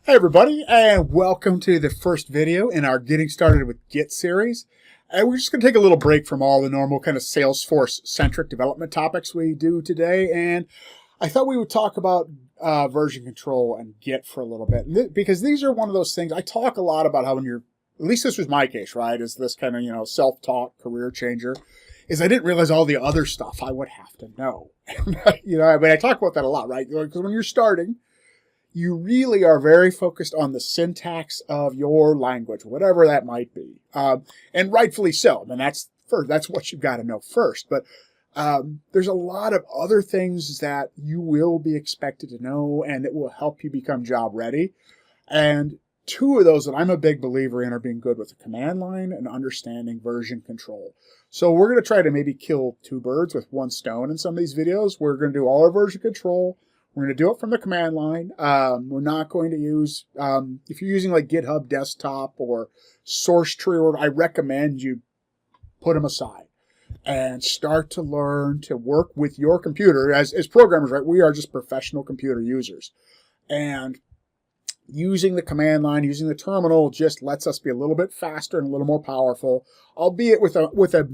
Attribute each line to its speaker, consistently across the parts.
Speaker 1: Hey everybody, and welcome to the first video in our Getting Started with Git series. And we're just going to take a little break from all the normal kind of Salesforce-centric development topics we do today, and I thought we would talk about version control and Git for a little bit, because these are one of those things. I talk a lot about how when you're, at least this was my case, right, is this kind of, self-taught career changer, is I didn't realize all the other stuff I would have to know. I talk about that a lot, right? Because when you're starting, you really are very focused on the syntax of your language, whatever that might be. And rightfully so. I mean, that's what you've got to know first. But there's a lot of other things that you will be expected to know and it will help you become job ready. And two of those that I'm a big believer in are being good with the command line and understanding version control. So we're going to try to maybe kill two birds with one stone in some of these videos. We're going to do all our version control. We're going to do it from the command line. We're not going to use, if you're using like GitHub Desktop or SourceTree, I recommend you put them aside and start to learn to work with your computer. As programmers, right, we are just professional computer users. And using the command line, using the terminal just lets us be a little bit faster and a little more powerful, albeit with a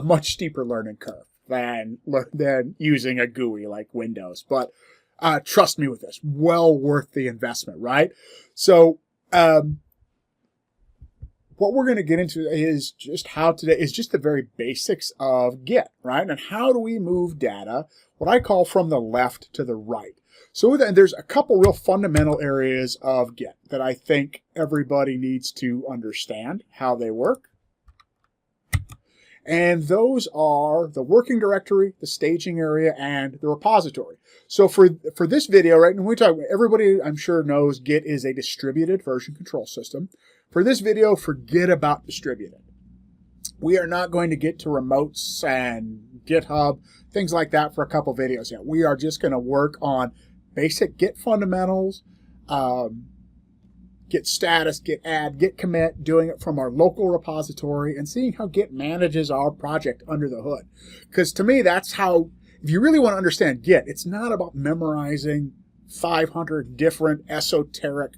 Speaker 1: much steeper learning curve than using a GUI like Windows. But trust me with this, well worth the investment, right? So what we're going to get into is just the very basics of Git, right? And how do we move data, what I call from the left to the right. So there's a couple real fundamental areas of Git that I think everybody needs to understand how they work. And those are the working directory, the staging area, and the repository. So for this video, right, and we talk, everybody I'm sure knows Git is a distributed version control system. For this video, forget about distributed. We are not going to get to remotes and GitHub, things like that for a couple videos yet. We are just going to work on basic Git fundamentals, Git Status, Git Add, Git Commit, doing it from our local repository and seeing how Git manages our project under the hood. Because to me, that's how, if you really want to understand Git, it's not about memorizing 500 different esoteric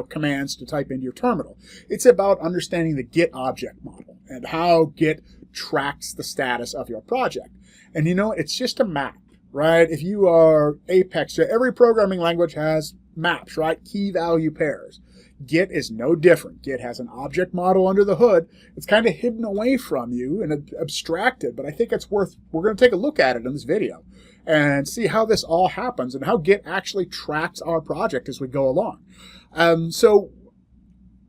Speaker 1: commands to type into your terminal. It's about understanding the Git object model and how Git tracks the status of your project. And it's just a map, right? If you are Apex, every programming language has maps, right? Key value pairs. Git is no different. Git has an object model under the hood. It's kind of hidden away from you and abstracted, but I think it's we're going to take a look at it in this video and see how this all happens and how Git actually tracks our project as we go along. So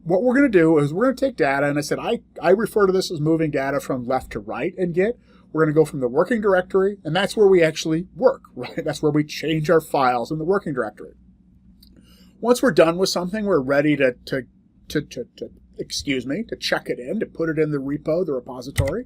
Speaker 1: what we're going to do is we're going to take data, and I said I refer to this as moving data from left to right in Git. We're going to go from the working directory, and that's where we actually work, right? That's where we change our files in the working directory. Once we're done with something, we're ready to check it in, to put it in the repo, the repository.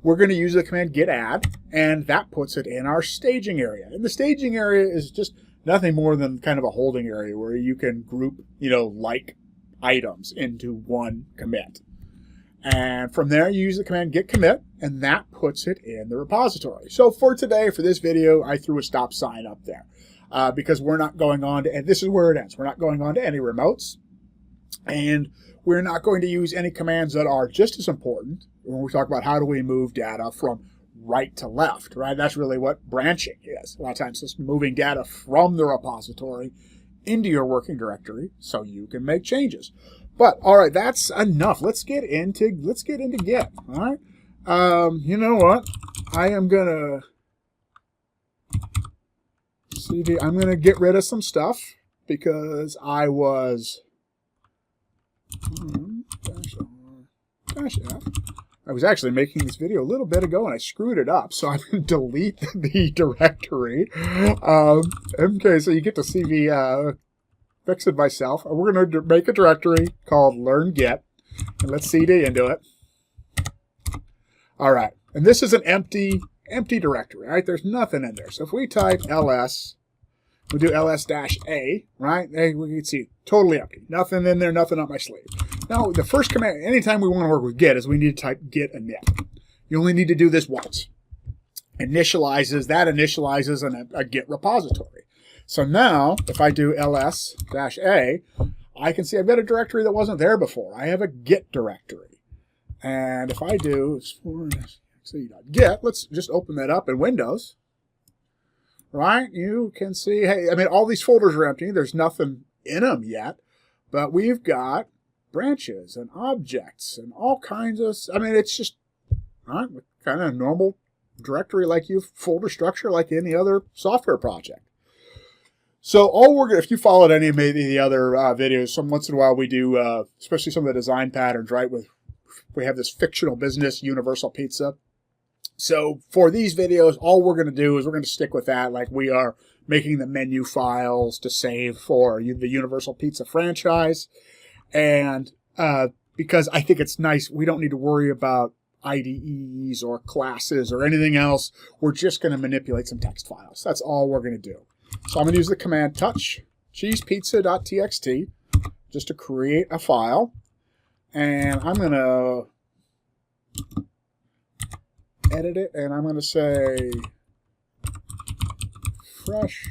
Speaker 1: We're going to use the command Git Add, and that puts it in our staging area. And the staging area is just nothing more than kind of a holding area where you can group, like items into one commit. And from there, you use the command Git Commit, and that puts it in the repository. So for today, for this video, I threw a stop sign up there. Because we're not going on to, and this is where it ends, we're not going on to any remotes, and we're not going to use any commands that are just as important when we talk about how do we move data from right to left, right? That's really what branching is. A lot of times it's moving data from the repository into your working directory so you can make changes. But all right, that's enough. Let's get into Git. All right. You know what? I am gonna I'm going to get rid of some stuff because I was I was actually making this video a little bit ago and I screwed it up, so I'm going to delete the directory. Okay, so you get to see me fix it myself. We're going to make a directory called Learn Git, and let's cd into it. All right, and this is an empty directory, right? There's nothing in there. So if we type ls, we do ls-a, right? Hey, we can see totally empty. Nothing in there, nothing up my sleeve. Now, the first command, anytime we want to work with Git, is we need to type git init. You only need to do this once. That initializes a Git repository. So now, if I do ls-a, I can see I've got a directory that wasn't there before. I have a Git directory. And if I do explore.git, let's just open that up in Windows. Right? You can see, hey, I mean, all these folders are empty. There's nothing in them yet. But we've got branches and objects and all kinds of, I mean, it's just right, kind of normal directory like you, folder structure like any other software project. So all we're going to, if you followed any of the other videos, once in a while we do, especially some of the design patterns, right? We have this fictional business, Universal Pizza. So for these videos, all we're going to do is we're going to stick with that, like we are making the menu files to save for the Universal Pizza franchise. And because I think it's nice, we don't need to worry about IDEs or classes or anything else. We're just going to manipulate some text files. That's all we're going to do. So I'm going to use the command touch cheesepizza.txt just to create a file. And I'm going to edit it, and I'm going to say fresh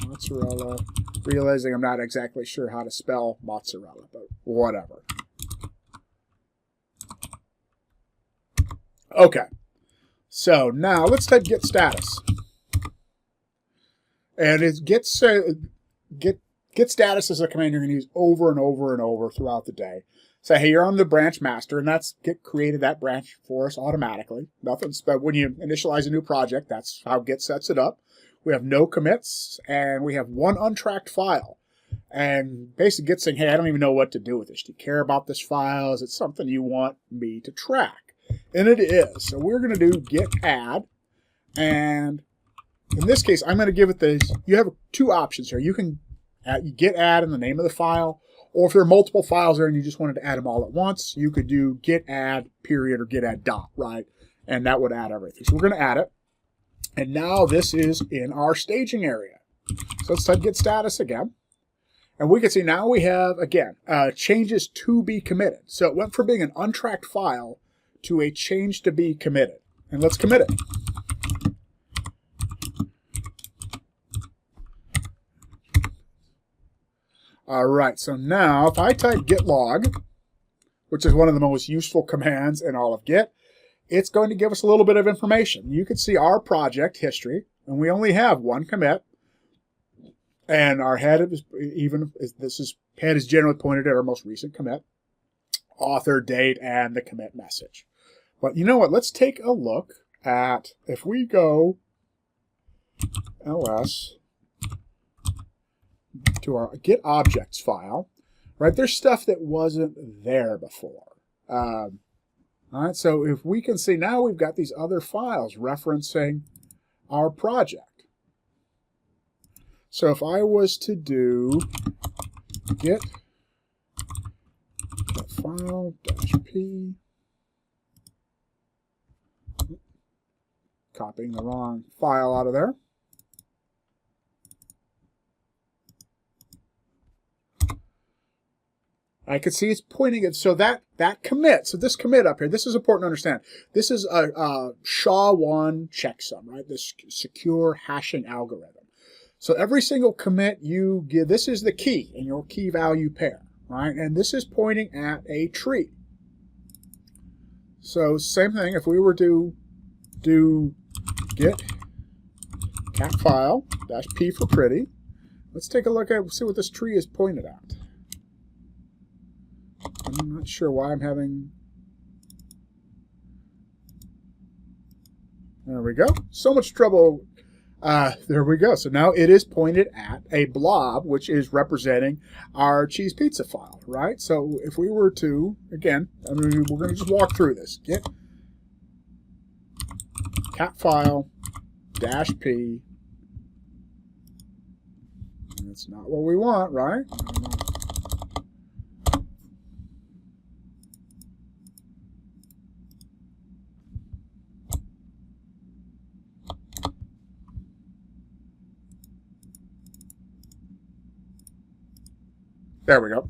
Speaker 1: mozzarella, realizing I'm not exactly sure how to spell mozzarella, but whatever. Okay, so now let's type Git Status. And it's Git Status is a command you're going to use over and over and over throughout the day. Say, hey, you're on the branch master, and that's Git created that branch for us automatically. Nothing's, but when you initialize a new project, that's how Git sets it up. We have no commits, and we have one untracked file. And basically Git's saying, hey, I don't even know what to do with this. Do you care about this file? Is it something you want me to track? And it is. So we're going to do Git Add, and in this case, I'm going to give it this. You have two options here. You can Git Add in the name of the file, or if there are multiple files there and you just wanted to add them all at once, you could do Git Add period or Git Add dot, right? And that would add everything. So we're going to add it. And now this is in our staging area. So let's type Git Status again. And we can see now we have, again, changes to be committed. So it went from being an untracked file to a change to be committed. And let's commit it. All right, so now if I type Git Log, which is one of the most useful commands in all of Git, it's going to give us a little bit of information. You can see our project history, and we only have one commit. And our head is head is generally pointed at our most recent commit, author, date, and the commit message. But you know what? Let's take a look at, if we go ls to our Git objects file, right? There's stuff that wasn't there before. All right, so if we can see now we've got these other files referencing our project. So if I was to do git file -p, copying the wrong file out of there. I can see it's pointing at, so that commit, so this commit up here, this is important to understand. This is a SHA-1 checksum, right? This secure hashing algorithm. So every single commit you give, this is the key in your key value pair, right? And this is pointing at a tree. So same thing, if we were to do git cat file -p for pretty, let's take a look at, see what this tree is pointed at. I'm not sure why I'm having, there we go, so much trouble. There we go. So now it is pointed at a blob, which is representing our cheese pizza file, right? So if we were to, again, I mean, we're going to just walk through this. Git cat file -p. That's not what we want, right? There we go.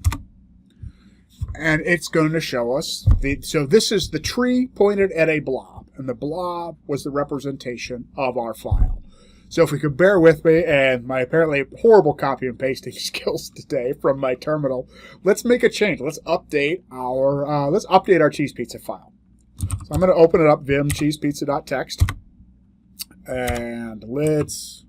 Speaker 1: And it's going to show us, so this is the tree pointed at a blob, and the blob was the representation of our file. So if we could bear with me and my apparently horrible copy and pasting skills today from my terminal, let's make a change. Let's update our cheese pizza file. So I'm going to open it up, vim cheesepizza.txt, and let's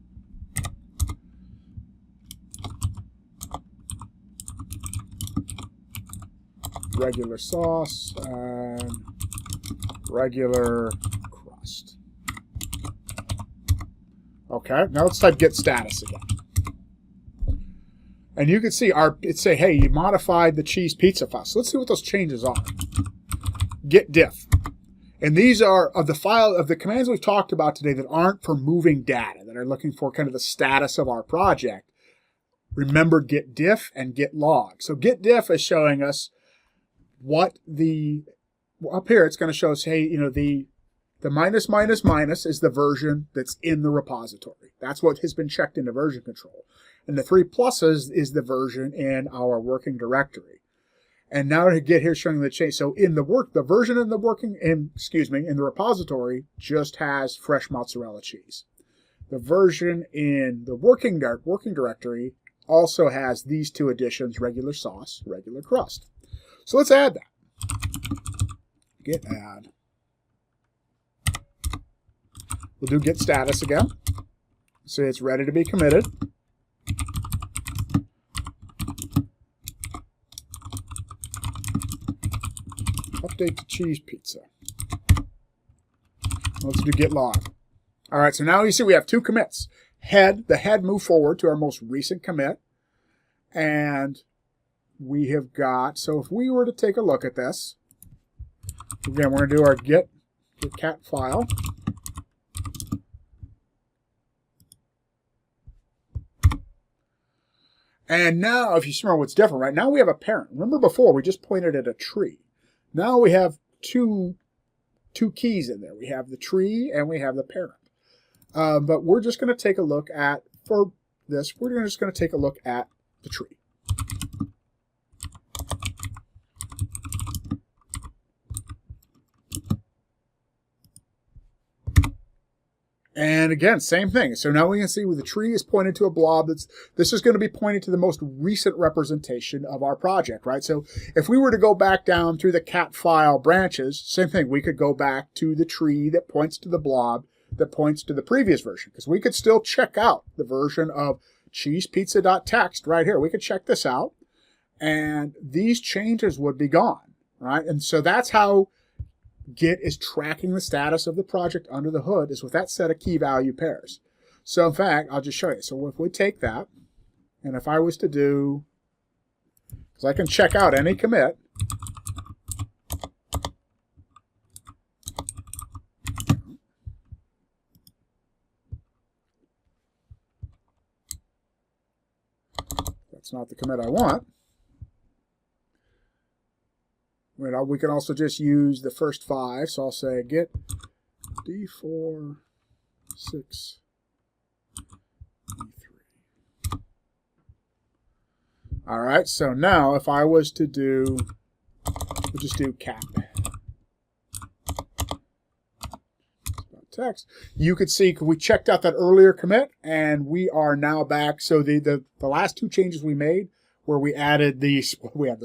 Speaker 1: regular sauce and regular crust. Okay, now let's type Git Status again. And you can see it say, hey, you modified the cheese pizza file. So let's see what those changes are. Git Diff. And these are of the commands we've talked about today that aren't for moving data, that are looking for kind of the status of our project. Remember Git Diff and Git Log. So Git Diff is showing us what up here it's going to show us, hey, the minus minus minus is the version that's in the repository. That's what has been checked into version control. And the 3 pluses is the version in our working directory. And now to get here showing the change. So in the version in the repository just has fresh mozzarella cheese. The version in the working directory also has these 2 additions, regular sauce, regular crust. So let's add that. Git Add. We'll do Git Status again. So it's ready to be committed. Update to cheese pizza. Let's do Git Log. All right, so now you see we have 2 commits. The head moved forward to our most recent commit. And we have got, so if we were to take a look at this, again, we're going to do our git cat file. And now, if you remember what's different, right? Now we have a parent. Remember before, we just pointed at a tree. Now we have two keys in there. We have the tree and we have the parent. But we're just going to take a look at, for this, we're just going to take a look at the tree. And again, same thing. So now we can see where the tree is pointed to a blob. This is going to be pointing to the most recent representation of our project, right? So if we were to go back down through the cat file branches, same thing. We could go back to the tree that points to the blob that points to the previous version, because we could still check out the version of cheesepizza.txt right here. We could check this out, and these changes would be gone, right? And so that's how Git is tracking the status of the project under the hood, is with that set of key value pairs. So in fact, I'll just show you. So if we take that, and if I was to do, because I can check out any commit, that's not the commit I want. We can also just use the first 5. So I'll say git D4 6 D3. All right. So now if I was to do, we'll just do cap text. You could see we checked out that earlier commit, and we are now back. So the last 2 changes we made, where we added the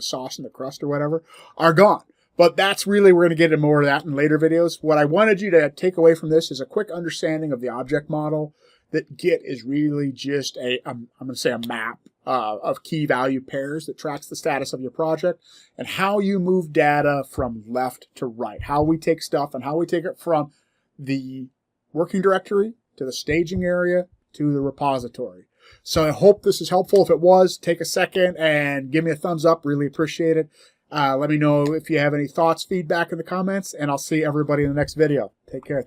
Speaker 1: sauce and the crust or whatever, are gone. But that's really, we're going to get into more of that in later videos. What I wanted you to take away from this is a quick understanding of the object model, that Git is really just I'm going to say a map of key value pairs that tracks the status of your project, and how you move data from left to right, how we take stuff and how we take it from the working directory to the staging area to the repository. So I hope this is helpful. If it was, take a second and give me a thumbs up. Really appreciate it. Let me know if you have any thoughts, feedback in the comments, and I'll see everybody in the next video. Take care.